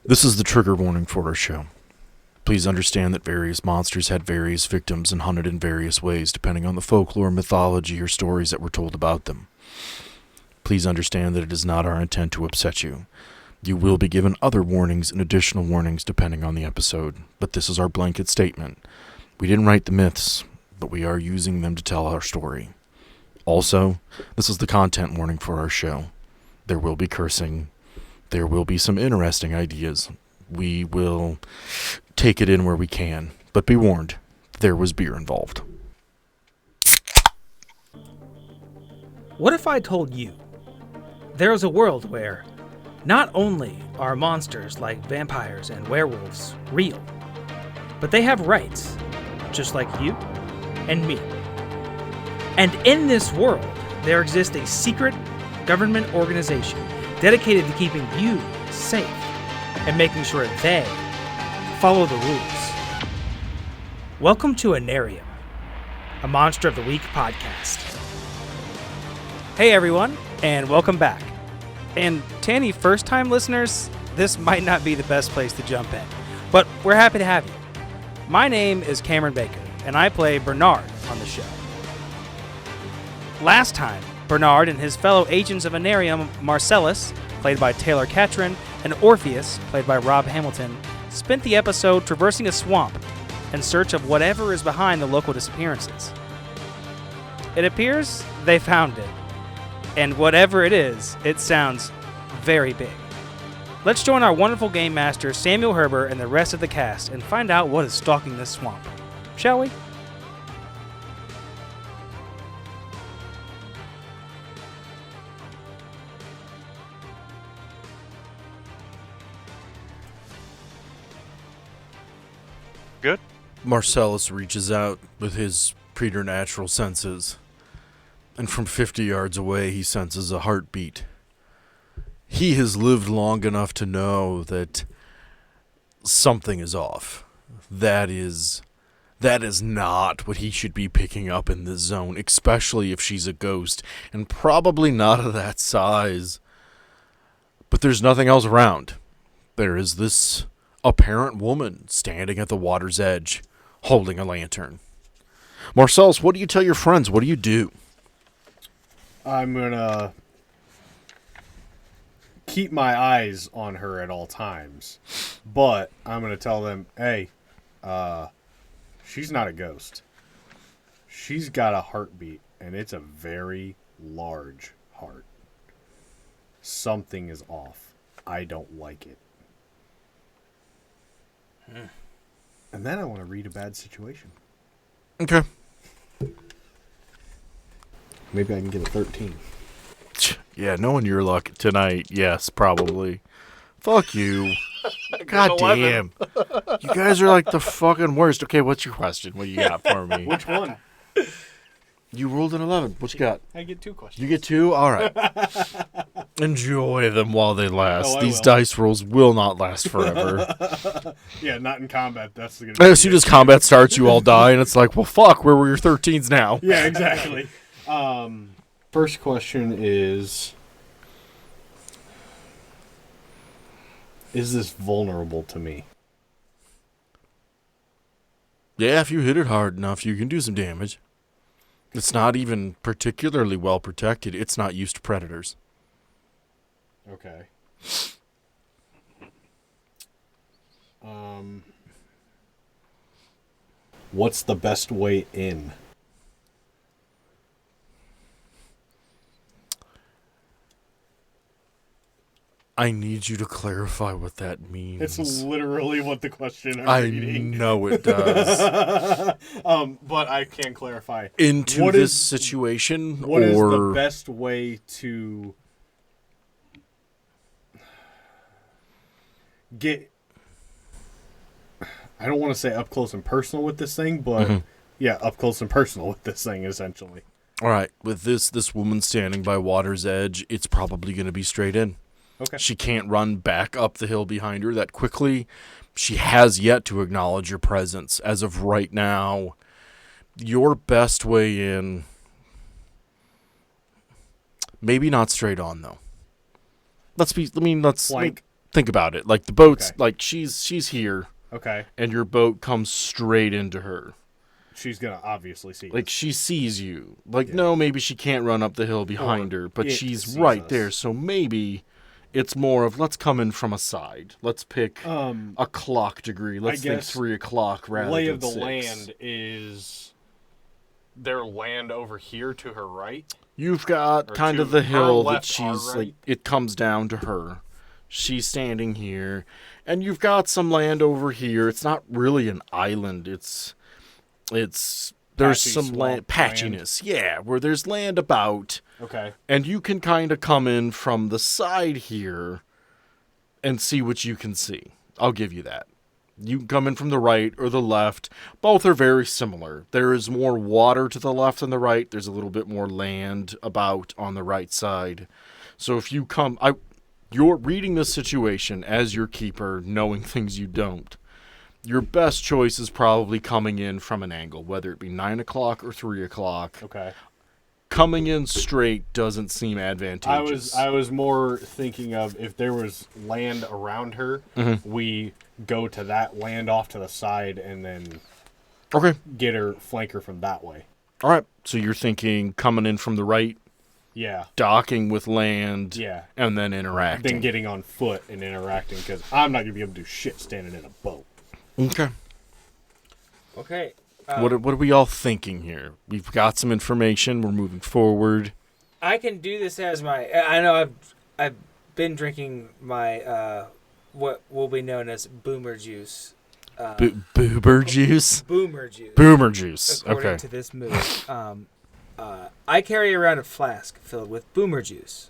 This is the trigger warning for our show. Please understand that various monsters had various victims and hunted in various ways depending on the folklore, mythology, or stories that were told about them. Please understand that it is not our intent to upset you. You will be given other warnings and additional warnings depending on the episode, but this is our blanket statement. We didn't write the myths, but we are using them to tell our story. Also, this is the content warning for our show. There will be cursing. There will be some interesting ideas. We will take it in where we can, but be warned, there was beer involved. What if I told you there is a world where not only are monsters like vampires and werewolves real, but they have rights, just like you and me. And in this world, there exists a secret government organization dedicated to keeping you safe and making sure they follow the rules. Welcome to Entanglement, a Monster of the Week podcast. Hey everyone, and welcome back. And to any first-time listeners, this might not be the best place to jump in, but we're happy to have you. My name is Cameron Baker, and I play Bernard on the show. Last time, Bernard and his fellow agents of Entanglement, Marcellus, played by Taylor Catron, and Orpheus, played by Rob Hamilton, spent the episode traversing a swamp in search of whatever is behind the local disappearances. It appears they found it, and whatever it is, it sounds very big. Let's join our wonderful game master, Samuel Herber, and the rest of the cast and find out what is stalking this swamp. Shall we? Good. Marcellus reaches out with his preternatural senses, and from 50 yards away he senses a heartbeat. He has lived long enough to know that something is off. That is not what he should be picking up in this zone, especially if she's a ghost, and probably not of that size. But there's nothing else around. There is this apparent woman standing at the water's edge, holding a lantern. Marcellus, what do you tell your friends? What do you do? I'm gonna keep my eyes on her at all times, but I'm gonna tell them, hey, she's not a ghost. She's got a heartbeat, and it's a very large heart. Something is off. I don't like it. And then I want to read a bad situation. Okay. Maybe I can get a 13. Yeah, knowing your luck tonight, yes, probably. Fuck you. God damn. You guys are like the fucking worst. Okay, what's your question? What you got for me? Which one? You rolled an 11. What you got? I get 2 questions. You get 2? All right. Enjoy them while they last. Oh, I These will. dice rolls will not last forever. Yeah, not in combat. That's the As soon as combat starts, you all die, and it's like, well, fuck, where were your 13s now? Yeah, exactly. First question is this vulnerable to me? Yeah, if you hit it hard enough, you can do some damage. It's not even particularly well protected. It's not used to predators. Okay. What's the best way in? I need you to clarify what that means. It's literally what the question I'm I reading. know it does. But I can't clarify. Into What this is- situation, What is or the best way to get... I don't want to say up close and personal with this thing, but yeah, up close and personal with this thing, essentially. all right, with this woman standing by water's edge, it's probably going to be straight in. Okay. She can't run back up the hill behind her that quickly. She has yet to acknowledge your presence. As of right now, your best way in, maybe not straight on, though. Let's Flank. think about it. Like the boat's Okay. like she's here, Okay. and your boat comes straight into her. She's gonna obviously see Like us. she sees you. Like Yeah. no, maybe she can't run up the hill behind Or her, but it she's sees right us. there. So maybe it's more of let's come in from a side. Let's pick a clock degree. Let's think guess 3 o'clock rather lay than of the 6. land is their land over here to her right. You've got Or kind to of the her hill that left, our she's like. right? It comes down to her. She's standing here, and you've got some land over here. It's not really an island. It's there's Patchy some swamp patchiness, yeah, where there's land about, Okay. and you can kind of come in from the side here and see what you can see. I'll give you that. You can come in from the right or the left. Both are very similar. There is more water to the left than the right. There's a little bit more land about on the right side. So if you come, you're reading the situation as your keeper, knowing things you don't. Your best choice is probably coming in from an angle, whether it be 9 o'clock or 3 o'clock. Okay. Coming in straight doesn't seem advantageous. I was more thinking of if there was land around her, we go to that land off to the side and then Okay. get her, flank her from that way. All right. So you're thinking coming in from the right, Yeah. docking with land, Yeah. and then interacting. Then getting on foot and interacting because I'm not gonna be able to do shit standing in a boat. Okay. Okay. What are we all thinking here? We've got some information. We're moving forward. I can do this as my. I know I've been drinking my what will be known as boomer juice. Boober juice? Boomer juice. Boomer juice. According Okay. to this move, I carry around a flask filled with boomer juice.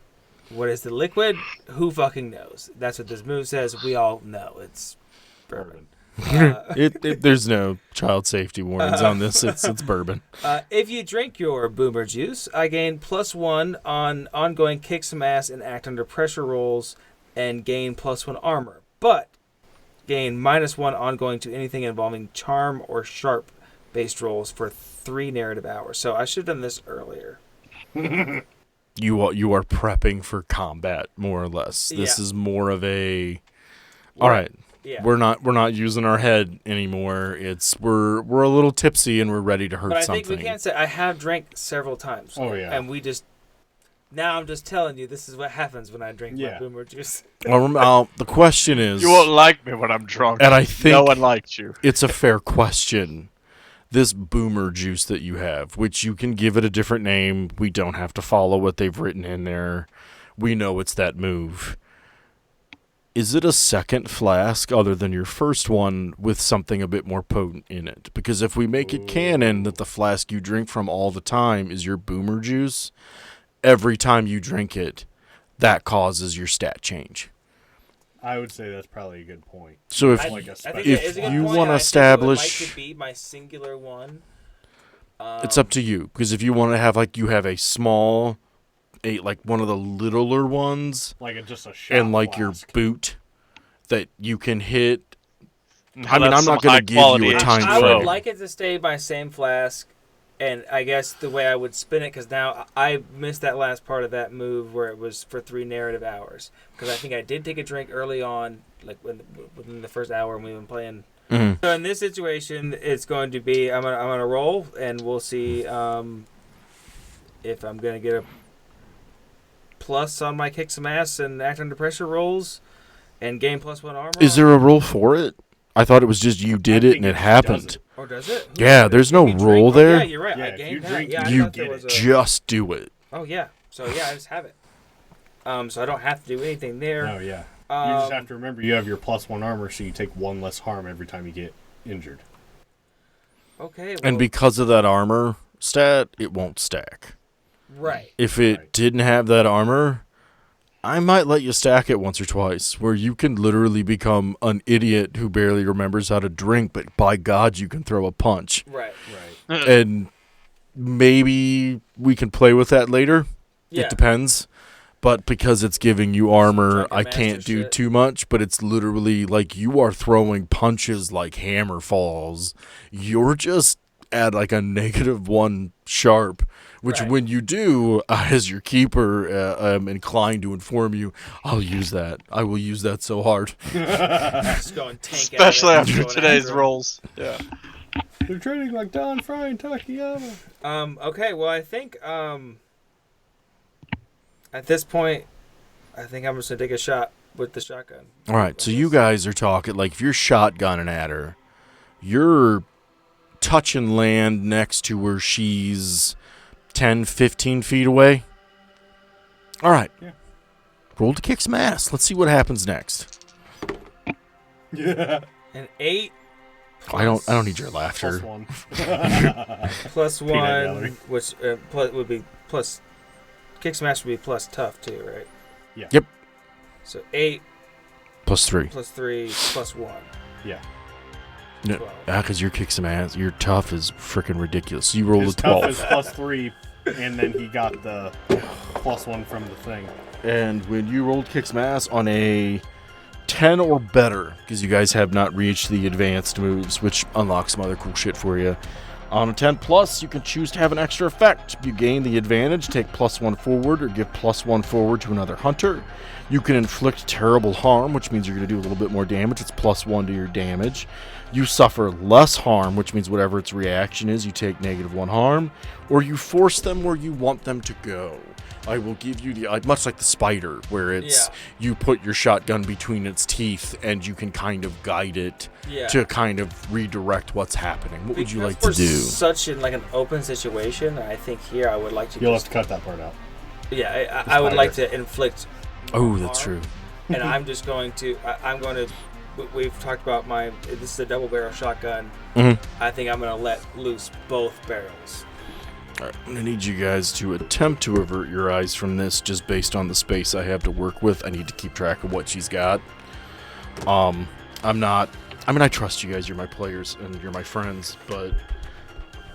What is the liquid? Who fucking knows? That's what this move says. We all know it's bourbon. There's no child safety warnings on this. It's bourbon. If you drink your boomer juice, I gain +1 on ongoing kick some ass and act under pressure rolls, and gain +1 armor. But gain -1 ongoing to anything involving charm or sharp based rolls for 3 narrative hours. So I should have done this earlier. You are prepping for combat, more or less. This Yeah. is more of a. All right. Yeah. We're not using our head anymore. We're a little tipsy and we're ready to hurt But I something. think we can say I have drank several times. Oh, yeah. And now I'm just telling you, this is what happens when I drink my Yeah. boomer juice. Well, the question is, You won't like me when I'm drunk. and I think no one likes you. it's a fair question. This boomer juice that you have, which you can give it a different name, we don't have to follow what they've written in there. We know it's that move. Is it a second flask other than your first one with something a bit more potent in it? Because if we make it canon that the flask you drink from all the time is your boomer juice, every time you drink it, that causes your stat change. I would say that's probably a good point. So if Like a I think special that is a good you point, wanna and I think establish- it would like to be my singular one. it's up to you, because if you want to have you have a small, like one of the littler ones, Like just a shot and like your flask. boot that you can hit. I That's mean, I'm some not going to give high-quality you a time I frame. would like it to stay my same flask, and I guess the way I would spin it, because now I missed that last part of that move where it was for 3 narrative hours. Because I think I did take a drink early on, like within the first hour when we've been playing. Mhm. So in this situation, it's going to be I'm gonna roll, and we'll see if I'm gonna get a plus on my kick some ass and act under pressure rolls, and gain +1 armor. Is there a roll for it? I thought it was just you did I it think and it it happened. does it. Or does it? Yeah, there's no If you roll drink- there. Yeah, you're right. Yeah, I if you gained that. drink, Yeah, I You thought there was a. just do it. Oh yeah. So yeah, I just have it. So I don't have to do anything there. Oh yeah. You just have to remember you have your +1 armor, so you take 1 less harm every time you get injured. Okay. Well, And because of that armor stat, it won't stack. right. If it Right. didn't have that armor, I might let you stack it once or twice, where you can literally become an idiot who barely remembers how to drink, but by God, you can throw a punch. Right. Right. And maybe we can play with that later. Yeah. It depends. But because it's giving you armor, Drunken I can't master do shit. too much, but it's literally like you are throwing punches like hammer falls. You're just at like a -1 sharp, which Right. when you do, as your keeper, I'm inclined to inform you, I'll use that. I will use that so hard. Just going tank Especially at it, after going today's after 'em. rolls. Yeah. They're training like Don Fry and Takayama. Okay, well, I think at this point, I think I'm just gonna take a shot with the shotgun. All right, so you guys are talking, like, if you're shotgunning at her, you're touching land next to where she's 10, 15 feet away. All right. Yeah. Roll to kick some ass. Let's see what happens next. Yeah. An 8. I don't need your laughter. +1. Plus Peanut 1, gallery. which would be plus. Kick smash would be plus tough too, right? Yeah. Yep. So 8 +3. plus 3 plus 1. Yeah. No, 12. because your kick some ass. Your tough is freaking ridiculous. So you rolled His a tough 12. is +3, and then he got the +1 from the thing. And when you rolled kick some ass on a 10 or better, because you guys have not reached the advanced moves, which unlocks some other cool shit for you. On a 10 plus, you can choose to have an extra effect. You gain the advantage, take +1 forward, or give +1 forward to another hunter. You can inflict terrible harm, which means you're going to do a little bit more damage. It's +1 to your damage. You suffer less harm, which means whatever its reaction is, you take -1 harm. Or you force them where you want them to go. I will give you the, much like the spider, where it's you put your shotgun between its teeth and you can kind of guide it Yeah. to kind of redirect what's happening. What would you like to Because do? we're such in like an open situation, I think here I would like to. You'll have just, to cut that part out. yeah, I would like to inflict. Oh, that's harm, true. And I'm just going to. I'm going to. We've talked about my. This is a double barrel shotgun. Mm-hmm. I think I'm going to let loose both barrels. All right, I'm gonna need you guys to attempt to avert your eyes from this, just based on the space I have to work with. I need to keep track of what she's got. I'm not. I mean, I trust you guys. You're my players and you're my friends, but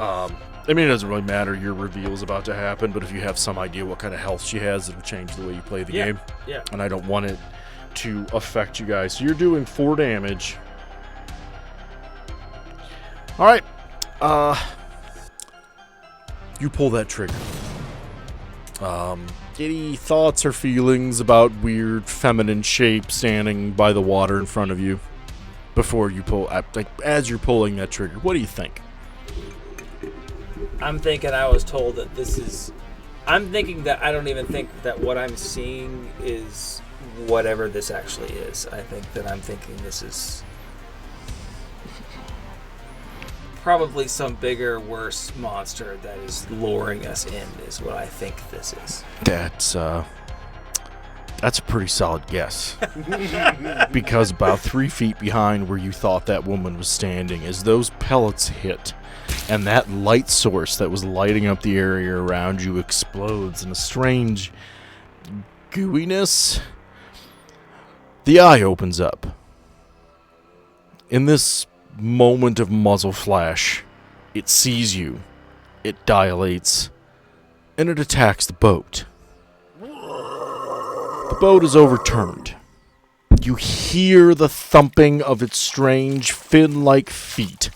I mean, it doesn't really matter. Your reveal's about to happen, but if you have some idea what kind of health she has, it'll change the way you play the game. Yeah. And I don't want it to affect you guys. So you're doing 4 damage. All right. You pull that trigger. Any thoughts or feelings about weird feminine shape standing by the water in front of you before you pull, like as you're pulling that trigger? What do you think? I'm thinking I was told that this is. I'm thinking that I don't even think that what I'm seeing is whatever this actually is. I think that I'm thinking this is probably some bigger, worse monster that is luring us in, is what I think this is. That's a pretty solid guess. Because about 3 feet behind where you thought that woman was standing, as those pellets hit, and that light source that was lighting up the area around you explodes in a strange gooiness, the eye opens up. In this moment of muzzle flash, it sees you, it dilates, and it attacks the boat. The boat is overturned. You hear the thumping of its strange fin-like feet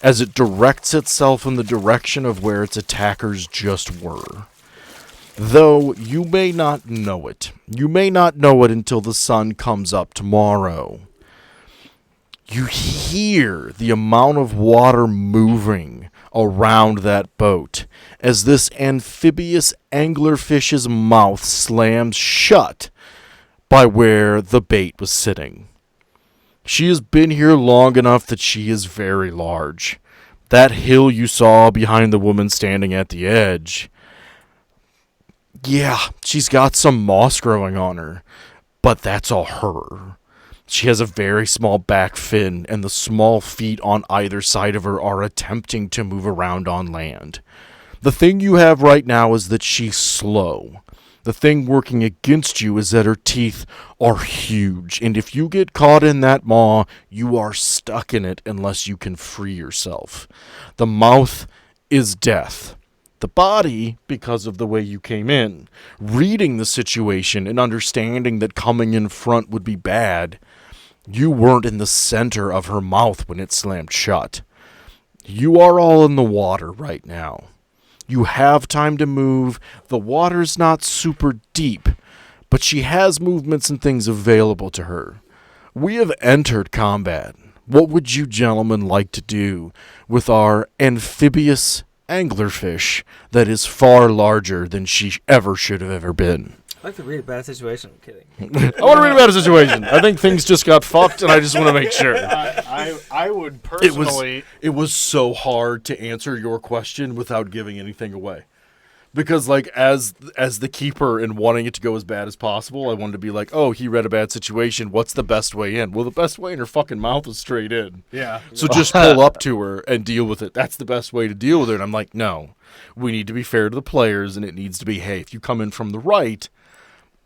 as it directs itself in the direction of where its attackers just were. Though you may not know it. You may not know it until the sun comes up tomorrow. You hear the amount of water moving around that boat as this amphibious anglerfish's mouth slams shut by where the bait was sitting. She has been here long enough that she is very large. That hill you saw behind the woman standing at the edge, yeah, she's got some moss growing on her, but that's all her. She has a very small back fin, and the small feet on either side of her are attempting to move around on land. The thing you have right now is that she's slow. The thing working against you is that her teeth are huge, and if you get caught in that maw, you are stuck in it unless you can free yourself. The mouth is death. The body, because of the way you came in, reading the situation and understanding that coming in front would be bad, you weren't in the center of her mouth when it slammed shut. You are all in the water right now. You have time to move. The water's not super deep, but she has movements and things available to her. We have entered combat. What would you gentlemen like to do with our amphibious anglerfish that is far larger than she ever should have ever been? I like to read a bad situation. I'm kidding. I want to read about a situation. I think things just got fucked, and I just want to make sure. I would personally. It was so hard to answer your question without giving anything away. Because, like, as the keeper and wanting it to go as bad as possible, I wanted to be like, oh, he read a bad situation. What's the best way in? Well, the best way in her fucking mouth is straight in. Yeah. So just pull up to her and deal with it. That's the best way to deal with it. And I'm like, no. We need to be fair to the players, and it needs to be, hey, if you come in from the right,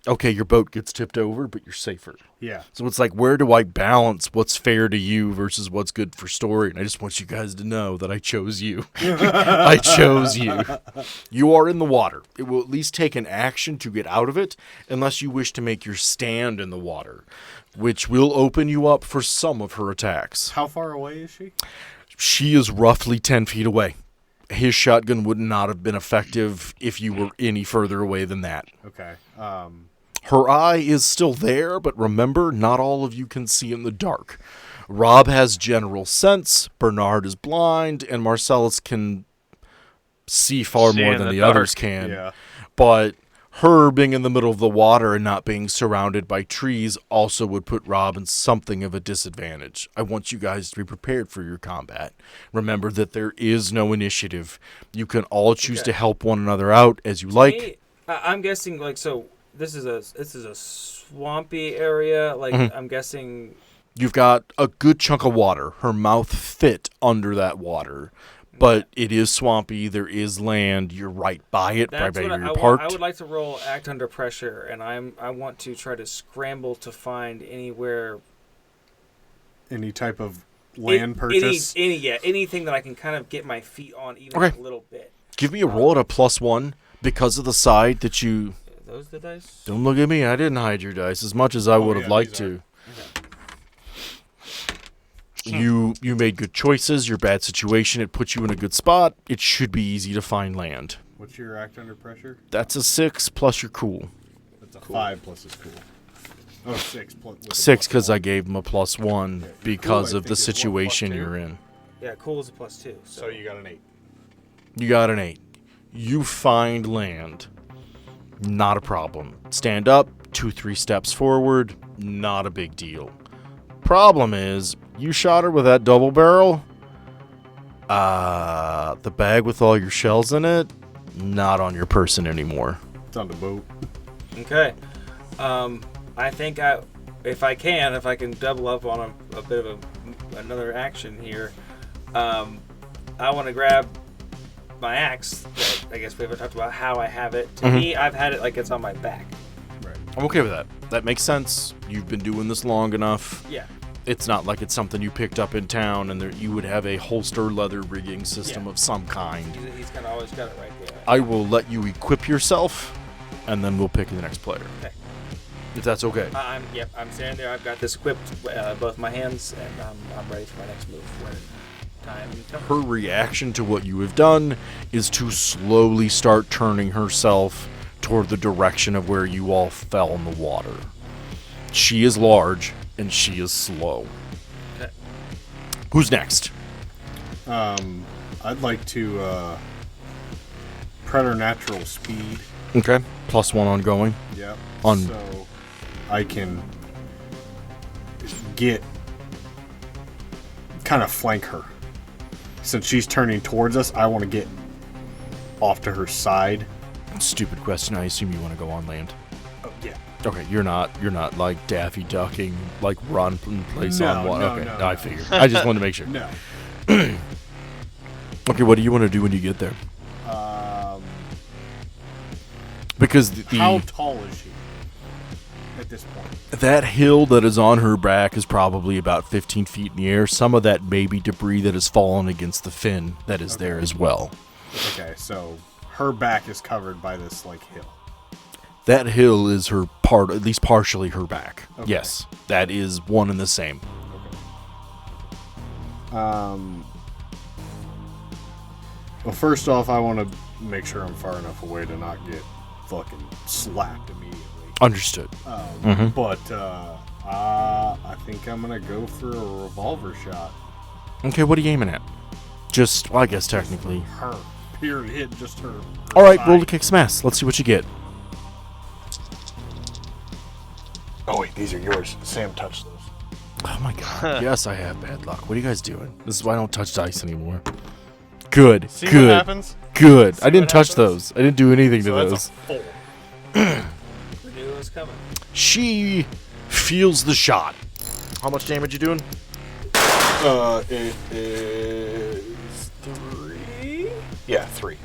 okay, your boat gets tipped over, but you're safer. Yeah. So it's like, where do I balance what's fair to you versus what's good for story? And I just want you guys to know that I chose you. I chose you. You are in the water. It will at least take an action to get out of it, unless you wish to make your stand in the water, which will open you up for some of her attacks. How far away is she? She is roughly 10 feet away. His shotgun would not have been effective if you were any further away than that. Okay. Her eye is still there, but remember, not all of you can see in the dark. Rob has general sense, Bernard is blind, and Marcellus can see far See more in than the the dark. others can. Yeah. But her being in the middle of the water and not being surrounded by trees also would put Rob in something of a disadvantage. I want you guys to be prepared for your combat. Remember that there is no initiative. You can all choose to help one another out as you like. Hey, I'm guessing, like, so this is a swampy area. Like, I'm guessing. You've got a good chunk of water. Her mouth fit under that water. But it is swampy. There is land. You're right by it. That's Right by what where I you're parked. I would like to roll act under pressure, and I want to try to scramble to find anywhere. Any type of land purchase? Anything that I can kind of get my feet on, even Okay. a little bit. Give me a roll at a +1 because of the side that you... Are those the dice? Don't look at me. I didn't hide your dice as much as I would have yeah, liked these to. Okay. You made good choices. Your bad situation, it put you in a good spot. It should be easy to find land. What's your act under pressure? That's a 6 plus you're cool. That's a 5 plus is cool. Oh, 6 plus. with a 6 plus because one. I gave him a +1 because Cool, I of the think, is what, situation +2? you're in. Yeah, cool is a +2. So you got an 8. You got an 8. You find land. Not a problem. Stand up, 2-3 steps forward. Not a big deal. Problem is, you shot her with that double barrel. The bag with all your shells in it, not on your person anymore. It's on the boat. Okay. I think if I can double up on a bit of another action here, I want to grab my axe. That I guess we haven't talked about how I have it. To me, I've had it like it's on my back. Right. I'm okay with that. That makes sense. You've been doing this long enough. Yeah. It's not like it's something you picked up in town and you would have a holster leather rigging system of some kind. He's kind of always got it right there. I will let you equip yourself, and then we'll pick the next player. Okay. If that's okay. I'm standing there. I've got this equipped, both my hands, and I'm ready for my next move when time comes. Her reaction to what you have done is to slowly start turning herself toward the direction of where you all fell in the water. She is large, and she is slow. Okay. Who's next? I'd like to preternatural speed. Okay. +1 ongoing. Yep. On- So I can get kind of flank her. Since she's turning towards us, I want to get off to her side. Stupid question. I assume you want to go on land. Oh yeah. Okay, you're not like Daffy Ducking, like run and place on No, one. no, Okay, no, I no. figured. I just wanted to make sure. No. Okay, what do you want to do when you get there? Because How tall is she at this point? that hill that is on her back is probably about 15 feet in the air. Some of that may be debris that has fallen against the fin that is there as well. Okay, so her back is covered by this like hill. That hill is her part, at least partially her back. Okay. Yes, that is one and the same. Well, first off, I want to make sure I'm far enough away to not get fucking slapped immediately. Understood. But I think I'm gonna go for a revolver shot. Okay, what are you aiming at? Just, well, I guess technically. Her. Period. Just her. All right, roll to kick some ass. Let's see what you get. Oh wait, these are yours. Sam touched those. Oh my god. Yes, I have bad luck. What are you guys doing? This is why I don't touch dice anymore. Good. See good. what happens? Good. See I didn't what touch happens? those. I didn't do anything So to that's those. a 4. We knew it was coming. She feels the shot. How much damage you doing? It is 3. Yeah, 3.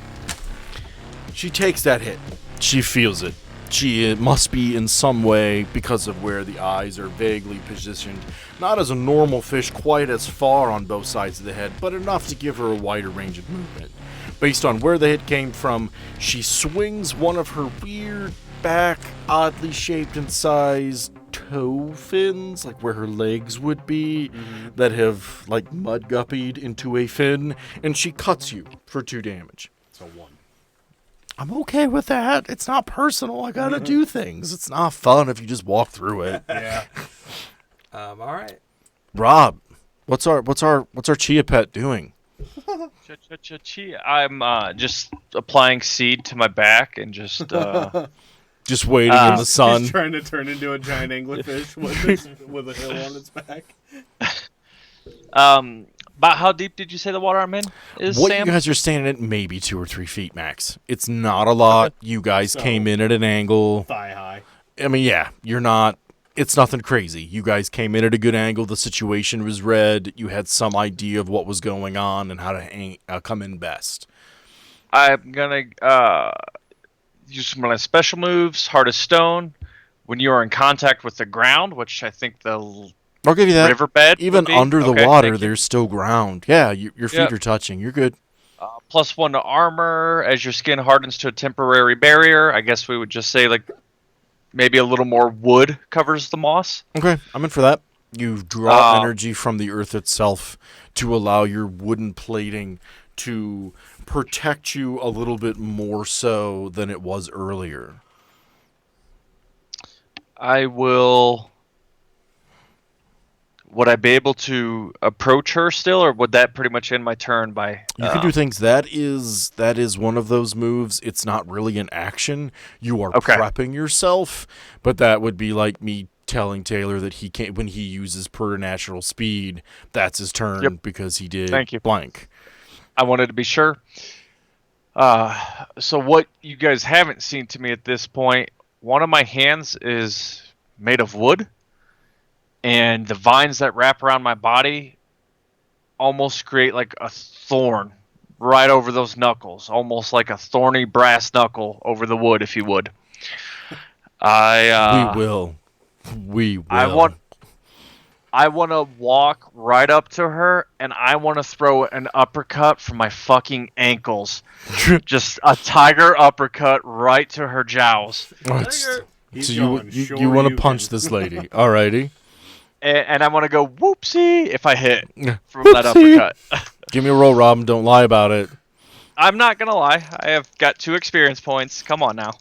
She takes that hit. She feels it. She must be in some way, because of where the eyes are vaguely positioned, not as a normal fish quite as far on both sides of the head, but enough to give her a wider range of movement. Based on where the hit came from, she swings one of her weird back, oddly shaped and sized toe fins, like where her legs would be, that have like mud guppied into a fin, and she cuts you for 2 damage. It's a 1. I'm okay with that. It's not personal. I gotta do things. It's not fun if you just walk through it. Yeah. All right. Rob, what's our chia pet doing? I'm just applying seed to my back and just Just waiting in the sun. He's trying to turn into a giant anglerfish with a hill on its back. About how deep did you say the water I'm in is, What Sam? you guys are standing at, maybe 2 or 3 feet max. It's not a lot. You guys So- came in at an angle. Thigh high. I mean, yeah, you're not. It's nothing crazy. You guys came in at a good angle. The situation was read. You had some idea of what was going on and how to come in best. I'm gonna use some of my special moves, Heart of Stone. When you are in contact with the ground, which I think the I'll give you that. riverbed Even would be. under the Okay, water, thank you. there's still ground. Yeah, your feet Yep. are touching. You're good. +1 to armor as your skin hardens to a temporary barrier. I guess we would just say like maybe a little more wood covers the moss. Okay, I'm in for that. You draw energy from the earth itself to allow your wooden plating to protect you a little bit more so than it was earlier. I will. Would I be able to approach her still, or would that pretty much end my turn by? You can do things. That is one of those moves. It's not really an action. You are Okay. prepping yourself, but that would be like me telling Taylor that he can't when he uses preternatural speed. That's his turn Yep. because he did Thank you. blank. I wanted to be sure. So what you guys haven't seen to me at this point, one of my hands is made of wood, and the vines that wrap around my body almost create like a thorn right over those knuckles, almost like a thorny brass knuckle over the wood, if you would. We will. I want to walk right up to her, and I want to throw an uppercut from my fucking ankles. Just a tiger uppercut right to her jowls. He's So going, you "Sure want to you punch can." this lady. Alrighty. And I want to go whoopsie if I hit from that Whoopsie. uppercut. Give me a roll, Rob, and don't lie about it. I'm not going to lie. I have got 2 experience points. Come on now.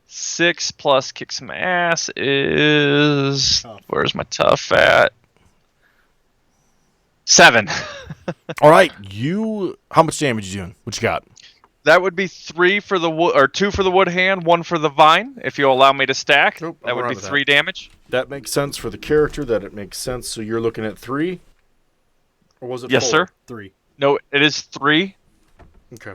6 plus kick some ass is... Tough. Where's my tough at? 7. All right, how much damage you doing? What you got? That would be 3 for the wood, or 2 for the wood hand, 1 for the vine. If you'll allow me to stack, Nope, that I'm would alright be with 3 damage. That makes sense for the character. That it makes sense. So you're looking at 3, or was it? Yes, 4? sir. 3. No, it is 3. Okay.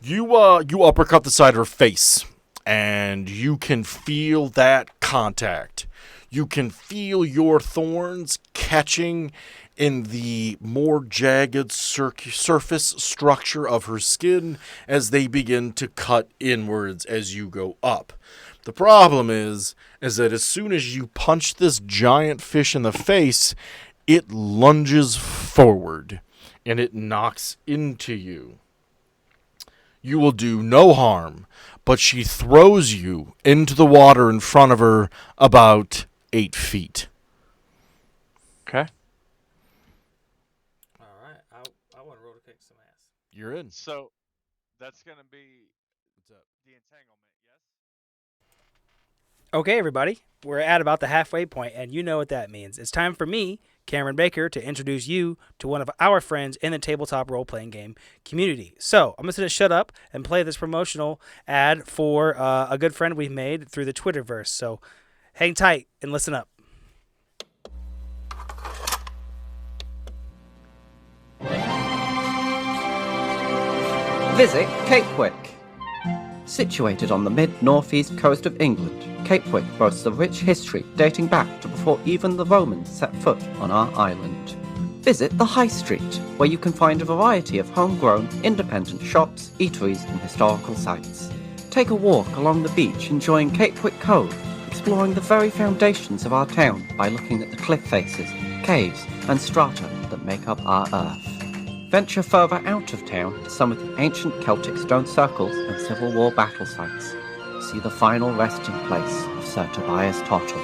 You uppercut the side of her face, and you can feel that contact. You can feel your thorns catching in the more jagged surface structure of her skin as they begin to cut inwards as you go up. The problem is that as soon as you punch this giant fish in the face, it lunges forward and it knocks into you. You will do no harm, but she throws you into the water in front of her about 8 feet. Okay. All right. I want to roll to kick some You're in. So that's gonna be What's up? the entanglement, yes? Okay, everybody, we're at about the halfway point, and you know what that means. It's time for me, Cameron Baker, to introduce you to one of our friends in the tabletop role-playing game community. So I'm just going to shut up and play this promotional ad for a good friend we've made through the Twitterverse. So hang tight and listen up. Visit Cape Wick. Situated on the mid-northeast coast of England, Cape Wick boasts a rich history dating back to before even the Romans set foot on our island. Visit the High Street, where you can find a variety of homegrown, independent shops, eateries, and historical sites. Take a walk along the beach enjoying Cape Wick Cove, exploring the very foundations of our town by looking at the cliff faces, caves, and strata that make up our Earth. Venture further out of town to some of the ancient Celtic stone circles and Civil War battle sites. See the final resting place of Sir Tobias Tottle.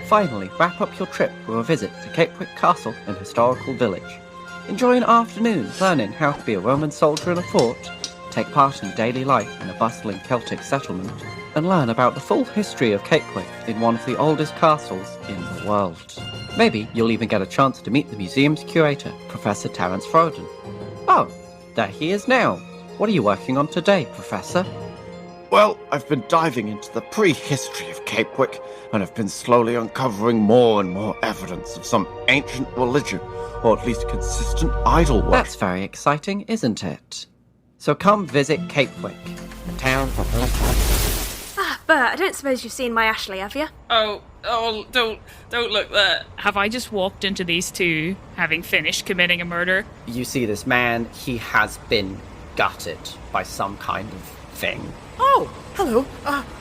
Finally, wrap up your trip with a visit to Cape Wick Castle and Historical Village. Enjoy an afternoon learning how to be a Roman soldier in a fort, take part in daily life in a bustling Celtic settlement, and learn about the full history of Cape Wick in one of the oldest castles in the world. Maybe you'll even get a chance to meet the museum's curator, Professor Terence Froden. Oh, there he is now. What are you working on today, Professor? Well, I've been diving into the prehistory of Cape Wick, and have been slowly uncovering more and more evidence of some ancient religion, or at least consistent idol worship. That's very exciting, isn't it? So come visit Cape Wick, the town of... Bert, I don't suppose you've seen my Ashley, have you? Oh, don't look there. Have I just walked into these two, having finished committing a murder? You see this man, he has been gutted by some kind of thing. Oh, hello,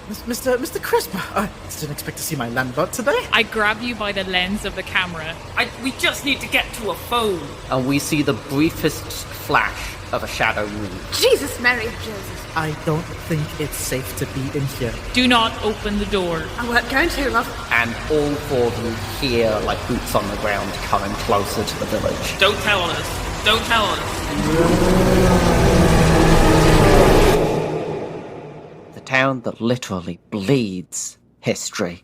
Mr. Crisper. I didn't expect to see my landlord today. I grab you by the lens of the camera. We just need to get to a phone. And we see the briefest flash of a shadow move. Jesus, Mary, Joseph. I don't think it's safe to be in here. Do not open the door. I weren't going to, love. And all four of you hear, like boots on the ground, coming closer to the village. Don't tell on us. Don't tell on us. The town that literally bleeds history.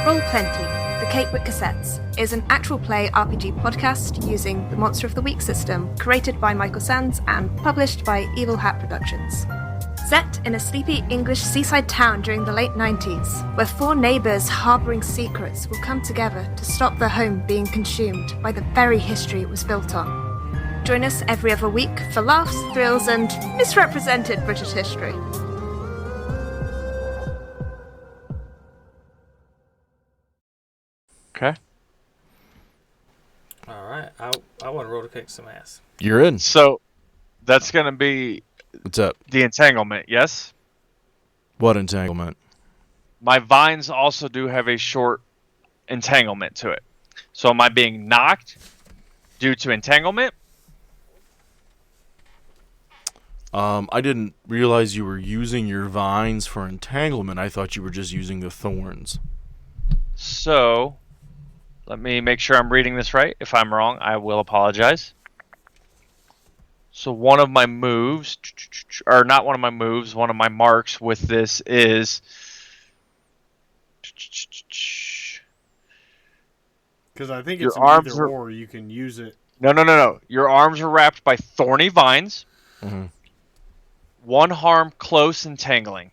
Roll20, the Cape Wick Cassettes, is an actual play RPG podcast using the Monster of the Week system, created by Michael Sands and published by Evil Hat Productions. Set in a sleepy English seaside town during the late 90s, where four neighbours harbouring secrets will come together to stop their home being consumed by the very history it was built on. Join us every other week for laughs, thrills, and misrepresented British history. Okay. All right, I want to roll to kick some ass. You're in. So that's gonna be What's up? the entanglement, yes? What entanglement? My vines also do have a short entanglement to it. So am I being knocked due to entanglement? I didn't realize you were using your vines for entanglement. I thought you were just using the thorns. So let me make sure I'm reading this right. If I'm wrong, I will apologize. So one of my moves, or not one of my moves, one of my marks with this is... Because I think Your it's arms either are- or. You can use it. No. Your arms are wrapped by thorny vines. Mm-hmm. One harm close entangling.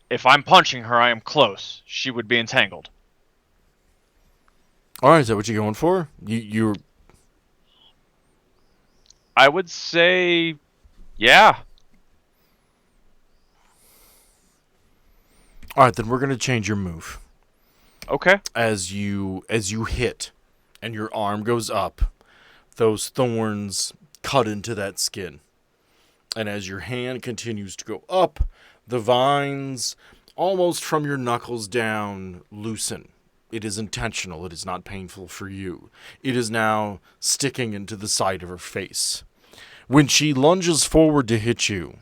If I'm punching her, I am close. She would be entangled. All right, is that what you're going for? You're I would say, yeah. all right. Then we're gonna change your move Okay. as you hit, and your arm goes up. Those thorns cut into that skin, and as your hand continues to go up, the vines, almost from your knuckles down, loosen. It is intentional. It is not painful for you. It is now sticking into the side of her face. When she lunges forward to hit you,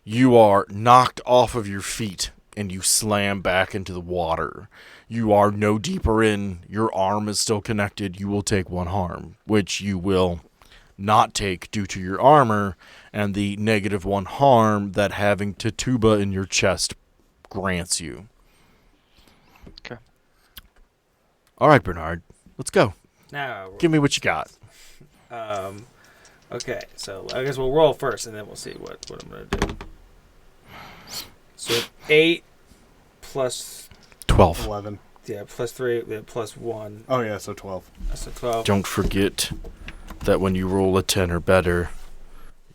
you are knocked off of your feet and you slam back into the water. You are no deeper in. Your arm is still connected. You will take 1 harm, which you will not take due to your armor and the -1 harm that having Tituba in your chest grants you. Okay. All right, Bernard, let's go. Now, Give me what you got. okay, so I guess we'll roll first, and then we'll see what I'm gonna do. So 8 plus 12. 11. plus 3 plus 1. Oh, yeah, so 12. So 12. Don't forget that when you roll a 10 or better,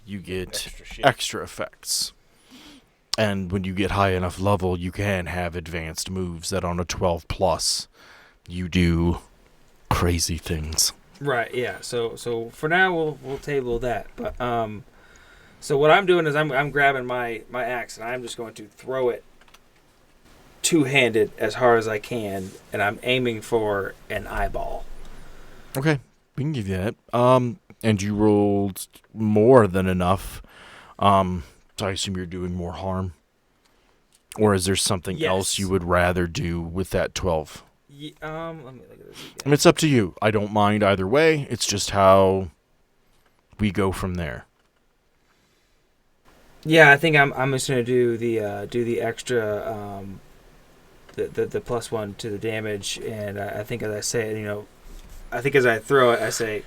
you get extra effects. And when you get high enough level, you can have advanced moves that on a 12 plus, you do crazy things. Right. Yeah. So for now we'll table that. But so what I'm doing is I'm grabbing my axe and I'm just going to throw it two-handed as hard as I can, and I'm aiming for an eyeball. Okay, we can give you that. And you rolled more than enough. So I assume you're doing more harm. Or is there something else you would rather do with that 12? Let me look at this again. I mean, it's up to you. I don't mind either way. It's just how we go from there. Yeah, I think I'm just gonna do the extra the +1 to the damage, and I think as I say it, I think as I throw it, I say,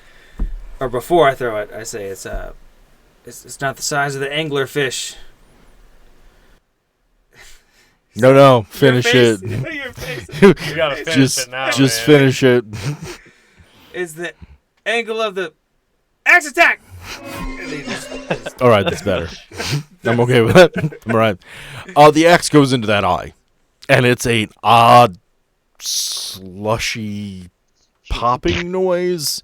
or before I throw it, I say it's not the size of the angler fish. No, finish Your face. it. Your face. You gotta finish it now, Just man. finish it. Is the angle of the axe attack. All right, that's better. I'm okay with that. I'm all right. The axe goes into that eye, and it's an odd, slushy, popping noise.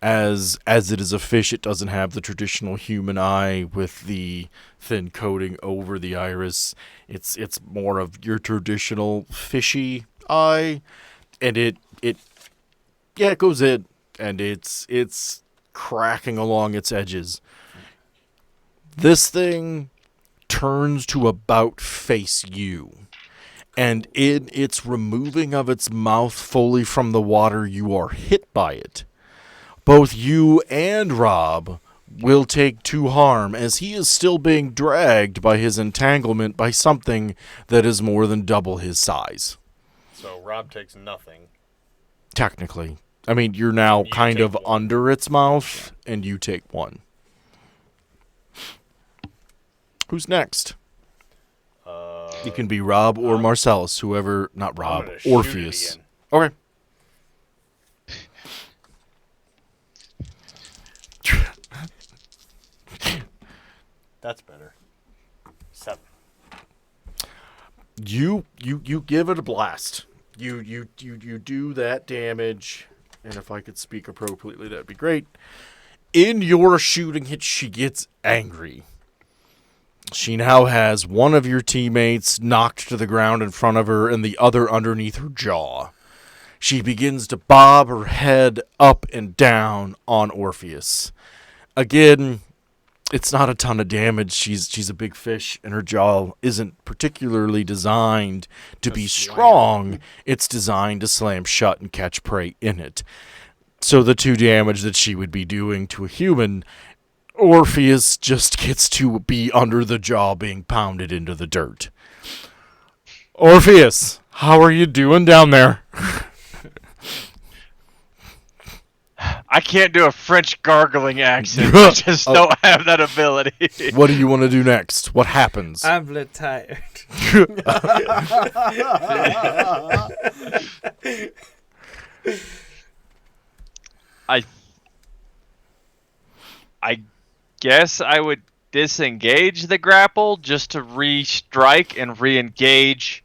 As it is a fish, it doesn't have the traditional human eye with the thin coating over the iris. It's more of your traditional fishy eye, and it goes in, and it's cracking along its edges. This thing turns to about face you, and in its removing of its mouth fully from the water, you are hit by it. Both you and Rob will take 2 harm, as he is still being dragged by his entanglement by something that is more than double his size. So Rob takes nothing. Technically. I mean, you're now You kind take of 1. under its mouth, and you take 1. Who's next? It can be Rob or Marcellus, whoever, not Rob, gonna shoot it Orpheus. again. Okay. That's better. 7. You give it a blast. You do that damage, and if I could speak appropriately, that'd be great. In your shooting hit, she gets angry. She now has one of your teammates knocked to the ground in front of her and the other underneath her jaw. She begins to bob her head up and down on Orpheus. Again, it's not a ton of damage. She's a big fish, and her jaw isn't particularly designed to be strong. It's designed to slam shut and catch prey in it. So the 2 damage that she would be doing to a human, Orpheus just gets to be under the jaw being pounded into the dirt. Orpheus, how are you doing down there? I can't do a French gargling accent. I just don't have that ability. What do you want to do next? What happens? I'm a little tired. I guess I would disengage the grapple just to re-strike and re-engage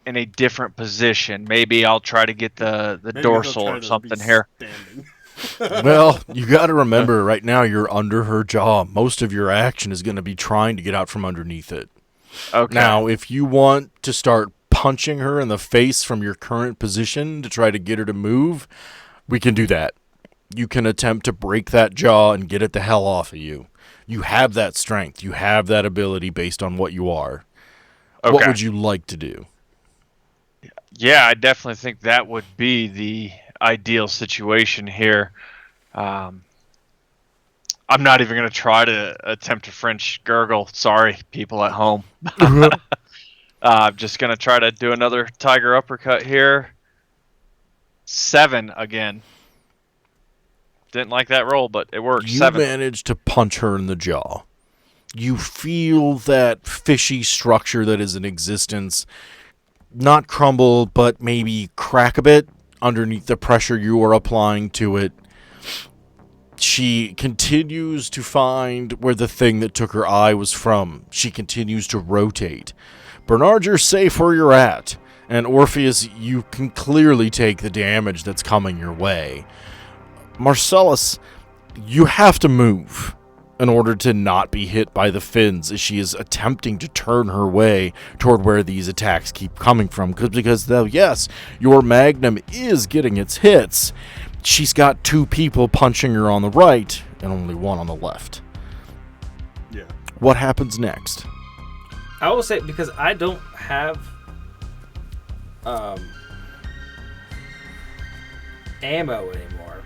in a different position. Maybe I'll try to get the dorsal or something here. Well, you got to remember, right now you're under her jaw. Most of your action is going to be trying to get out from underneath it. Okay. Now, if you want to start punching her in the face from your current position to try to get her to move, we can do that. You can attempt to break that jaw and get it the hell off of you. You have that strength. You have that ability based on what you are. Okay. What would you like to do? Yeah, I definitely think that would be the ideal situation here. I'm not even going to try to attempt a French gurgle. Sorry, people at home. I'm just going to try to do another tiger uppercut here. 7 again. Didn't like that roll, but it worked. You 7. managed to punch her in the jaw. You feel that fishy structure that is in existence not crumble, but maybe crack a bit underneath the pressure you are applying to it. She continues to find where the thing that took her eye was from. She continues to rotate. Bernard, you're safe where you're at. And Orpheus, you can clearly take the damage that's coming your way. Marcellus, you have to move in order to not be hit by the fins as she is attempting to turn her way toward where these attacks keep coming from. Because though, yes, your magnum is getting its hits, she's got 2 people punching her on the right and only 1 on the left. Yeah. What happens next? I will say, because I don't have ammo anymore.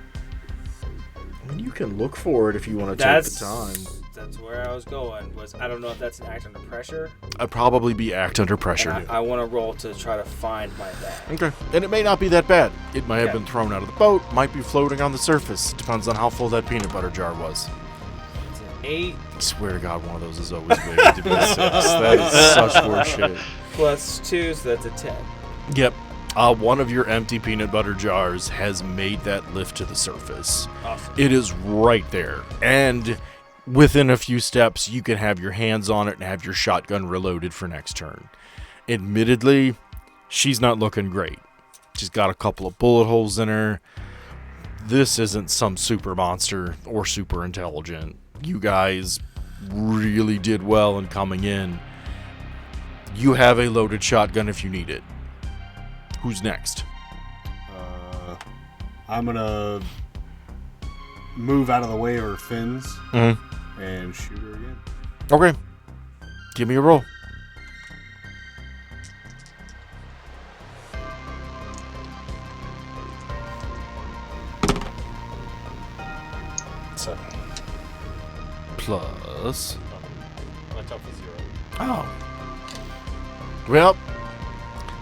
I mean, you can look for it if you want to take the time. That's where I was going. I don't know if that's an act under pressure. I'd probably be act under pressure. And I want to roll to try to find my bag. Okay. And it may not be that bad. It might have Okay. been thrown out of the boat, might be floating on the surface. Depends on how full that peanut butter jar was. It's an 8 I swear to God, one of those is always weighted to be a 6. That is such horseshit. plus 2, so that's a 10. Yep. One of your empty peanut butter jars has made that lift to the surface. Awesome. It is right there. And within a few steps, you can have your hands on it and have your shotgun reloaded for next turn. Admittedly, she's not looking great. She's got a couple of bullet holes in her. This isn't some super monster or super intelligent. You guys really did well in coming in. You have a loaded shotgun if you need it. Who's next? I'm gonna move out of the way of her fins Mm-hmm. and shoot her again. Okay. Give me a roll. So, Plus. my top is 0. Oh. Well,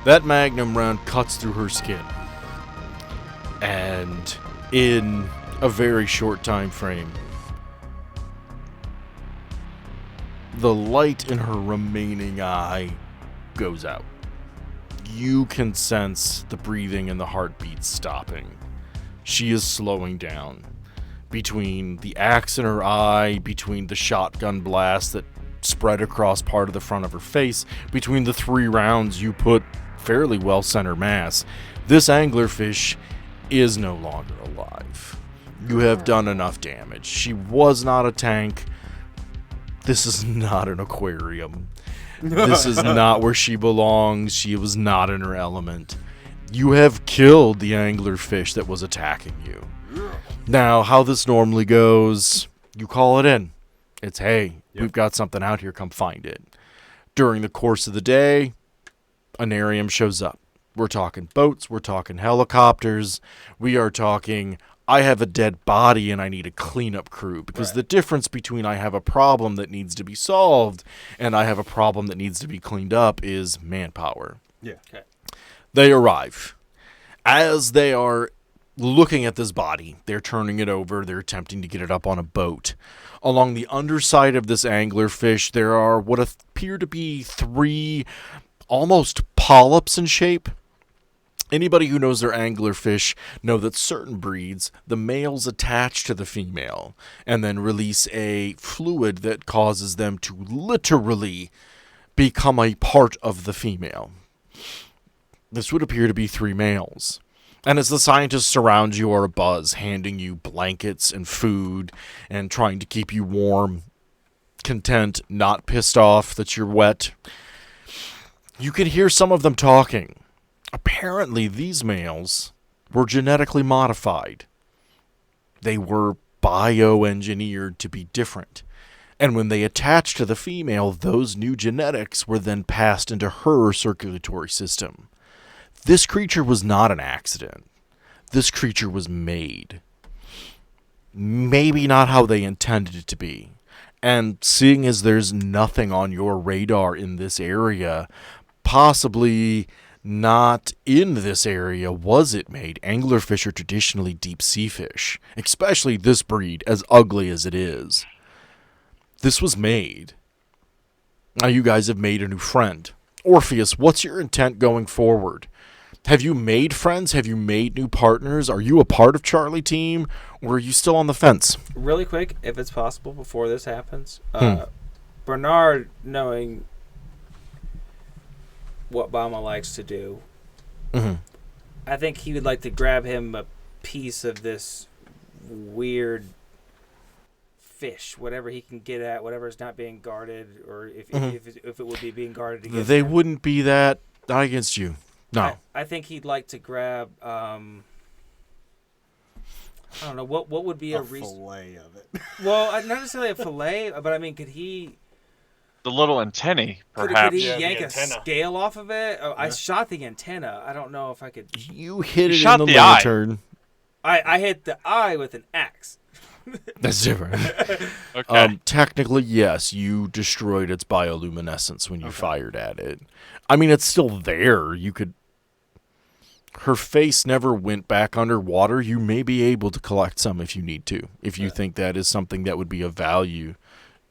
that magnum round cuts through her skin. And in a very short time frame, the light in her remaining eye goes out. You can sense the breathing and the heartbeat stopping. She is slowing down. Between the axe in her eye, between the shotgun blast that spread across part of the front of her face, between the 3 rounds you put fairly well center mass, this anglerfish is no longer alive. You have done enough damage. She was not a tank. This is not an aquarium. This is not where she belongs. She was not in her element. You have killed the anglerfish that was attacking you. Now, how this normally goes, you call it in. It's, hey, we've got something out here, come find it. During the course of the day, an Arium shows up. We're talking boats, we're talking helicopters, we are talking, I have a dead body and I need a cleanup crew. Because the difference between I have a problem that needs to be solved and I have a problem that needs to be cleaned up is manpower. Yeah. Okay. They arrive. As they are looking at this body, they're turning it over, they're attempting to get it up on a boat. Along the underside of this anglerfish, there are what appear to be 3 almost polyps in shape. Anybody who knows their anglerfish know that certain breeds, the males attach to the female and then release a fluid that causes them to literally become a part of the female. This would appear to be 3 males. And as the scientists surround you are abuzz, handing you blankets and food and trying to keep you warm, content, not pissed off that you're wet, you can hear some of them talking. Apparently, these males were genetically modified. They were bioengineered to be different. And when they attached to the female, those new genetics were then passed into her circulatory system. This creature was not an accident. This creature was made. Maybe not how they intended it to be. And seeing as there's nothing on your radar in this area, possibly not in this area was it made. Anglerfish are traditionally deep sea fish, especially this breed, as ugly as it is. This was made. Now you guys have made a new friend. Orpheus, what's your intent going forward? Have you made friends? Have you made new partners? Are you a part of Charlie Team? Or are you still on the fence? Really quick, if it's possible, before this happens, Bernard, knowing what Bama likes to do, I think he would like to grab him a piece of this weird fish, whatever he can get at, whatever is not being guarded, or if it would be being guarded against They him. wouldn't be that, not against you. No. I think he'd like to grab, I don't know, what would be a fillet of it. Well, not necessarily a fillet, but I mean, could he... The little antennae, Could perhaps. he Yeah, the yank a antenna. scale off of it? Oh, I shot the antenna. I don't know if I could... You hit it shot in the the eye. lantern. I hit the eye with an axe. That's different. Okay. Technically, yes, you destroyed its bioluminescence when you fired at it. I mean, it's still there. You could... Her face never went back underwater. You may be able to collect some if you need to, if you think that is something that would be of value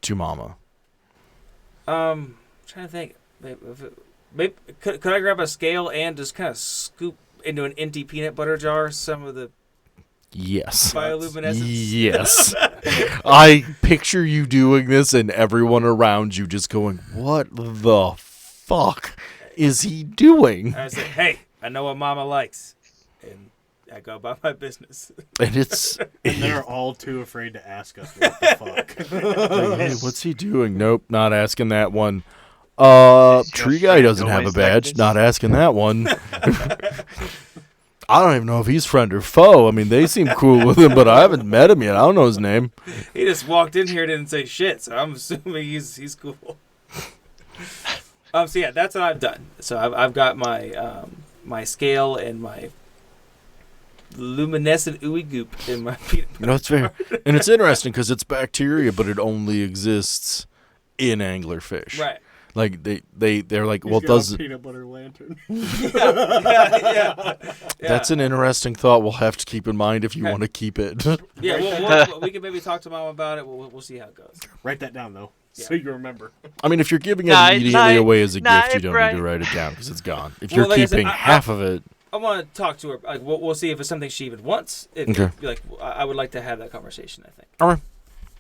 to Mama. I'm trying to think. Maybe could I grab a scale and just kind of scoop into an empty peanut butter jar some of the Yes. bioluminescence? Yes. I picture you doing this and everyone around you just going, what the fuck is he doing? I said, hey, I know what Mama likes. And I go about my business. And it's... And they're all too afraid to ask us what the fuck. Like, hey, what's he doing? Nope, not asking that one. Tree Guy doesn't have a always like badge. this? Not asking that one. I don't even know if he's friend or foe. I mean, they seem cool with him, but I haven't met him yet. I don't know his name. He just walked in here and didn't say shit, so I'm assuming he's cool. So yeah, that's what I've done. So I've got my my scale and my luminescent ooey goop in my peanut butter. No, it's fair. And it's interesting because it's bacteria, but it only exists in anglerfish. Right. Like they're like, well, He's got does a it? peanut butter lantern. Yeah. That's an interesting thought. We'll have to keep in mind if you want to keep it. Yeah, we can maybe talk to Mom about it. We'll see how it goes. Write that down though, Yeah. so you remember. I mean, if you're giving it Night, immediately night, away as a night, gift, you don't Brian. need to write it down because it's gone. If Well, you're like I said, keeping half of it, I want to talk to her. Like, we'll see if it's something she even wants. Okay. Like, I would like to have that conversation, I think. all right.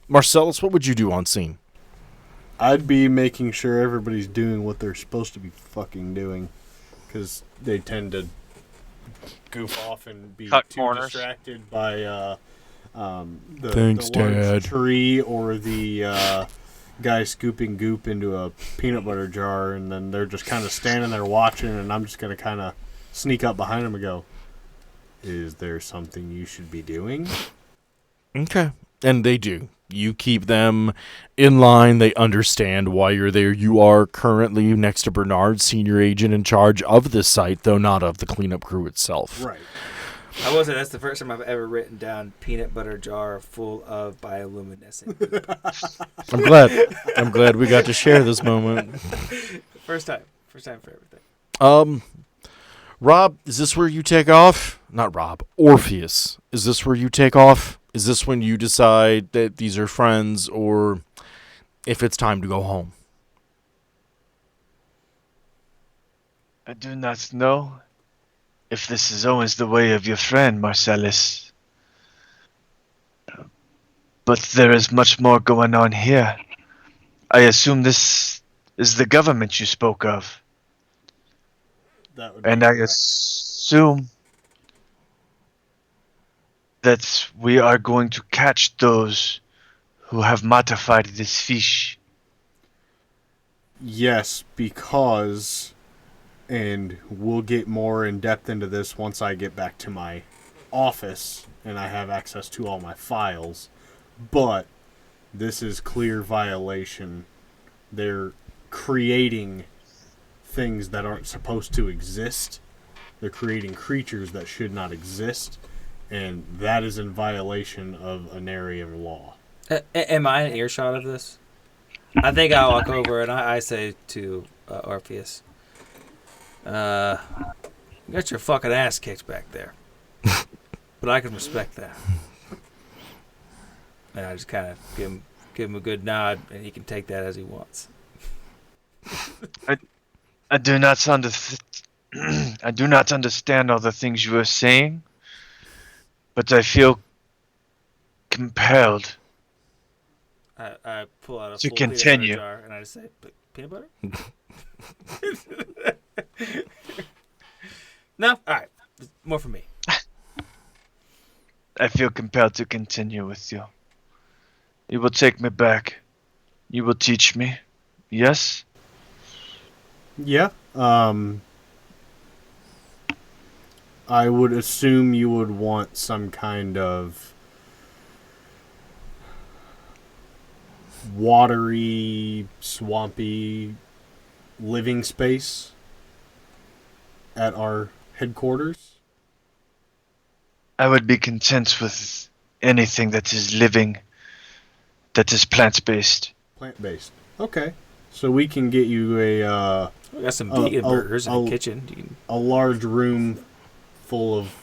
Marcellus, what would you do on scene? I'd be making sure everybody's doing what they're supposed to be fucking doing, because they tend to goof off and be Cut too corners. distracted by the Thanks, large Dad. tree or the guy scooping goop into a peanut butter jar, and then they're just kind of standing there watching, and I'm just going to kind of sneak up behind them and go, is there something you should be doing? Okay. And they do. You keep them in line. They understand why you're there. You are currently next to Bernard, senior agent in charge of this site, though not of the cleanup crew itself. Right. I will say that's the first time I've ever written down peanut butter jar full of bioluminescent. I'm glad we got to share this moment. First time for everything. Rob, is this where you take off? Not Rob. Orpheus. Is this where you take off? Is this when you decide that these are friends, or if it's time to go home? I do not know if this is always the way of your friend, Marcellus. But there is much more going on here. I assume this is the government you spoke of. That would be And I correct. assume that we are going to catch those who have modified this fish. Yes, because, and we'll get more in depth into this once I get back to my office and I have access to all my files, but this is clear violation. They're creating things that aren't supposed to exist. They're creating creatures that should not exist, and that is in violation of Anarian law. Am I in earshot of this? I think I walk over and I say to Orpheus, you got your fucking ass kicked back there. But I can respect that. And I just kind of give him a good nod, and he can take that as he wants. I do not I do not understand all the things you are saying, but I feel compelled I pull out a to full continue. peanut butter jar, and I just say, peanut butter? No? All right. More for me. I feel compelled to continue with you. You will take me back. You will teach me. Yes? Yeah. I would assume you would want some kind of watery, swampy living space at our headquarters. I would be content with anything that is living, that is plant-based. Plant-based. Okay. So we can get you a We got some vegan burgers in the kitchen. You can... a large room full of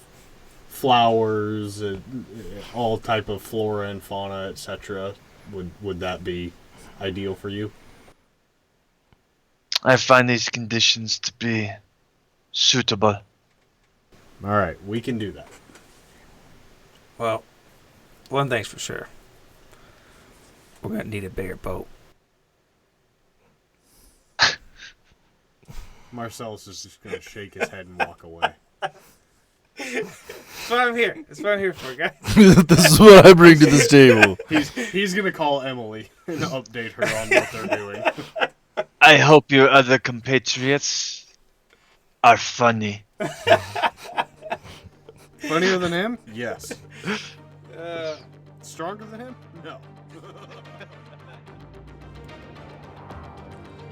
flowers, all type of flora and fauna, etc. Would that be ideal for you? I find these conditions to be suitable. All right, we can do that. Well, one thing's for sure. We're going to need a bigger boat. Marcellus is just going to shake his head and walk away. That's what I'm here. That's what I'm here for, guys. This is what I bring to this table. He's going to call Emily and update her on what they're doing. I hope your other compatriots are funny. Funnier than him? Yes. Stronger than him? No.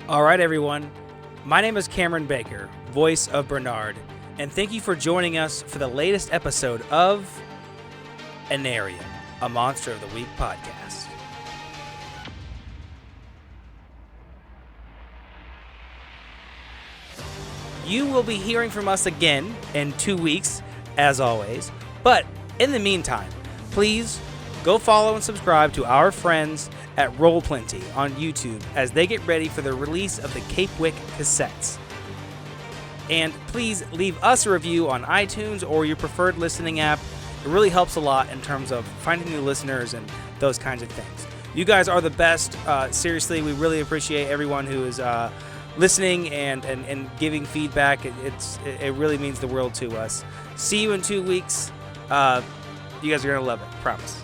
All right, everyone. My name is Cameron Baker, voice of Bernard, and thank you for joining us for the latest episode of Anarian, a Monster of the Week podcast. You will be hearing from us again in 2 weeks, as always. But in the meantime, please go follow and subscribe to our friends at Roll20 on YouTube as they get ready for the release of the Cape Wick cassettes. And please leave us a review on iTunes or your preferred listening app. It really helps a lot in terms of finding new listeners and those kinds of things. You guys are the best. Seriously, we really appreciate everyone who is listening and giving feedback. It really means the world to us. See you in 2 weeks. You guys are going to love it. Promise.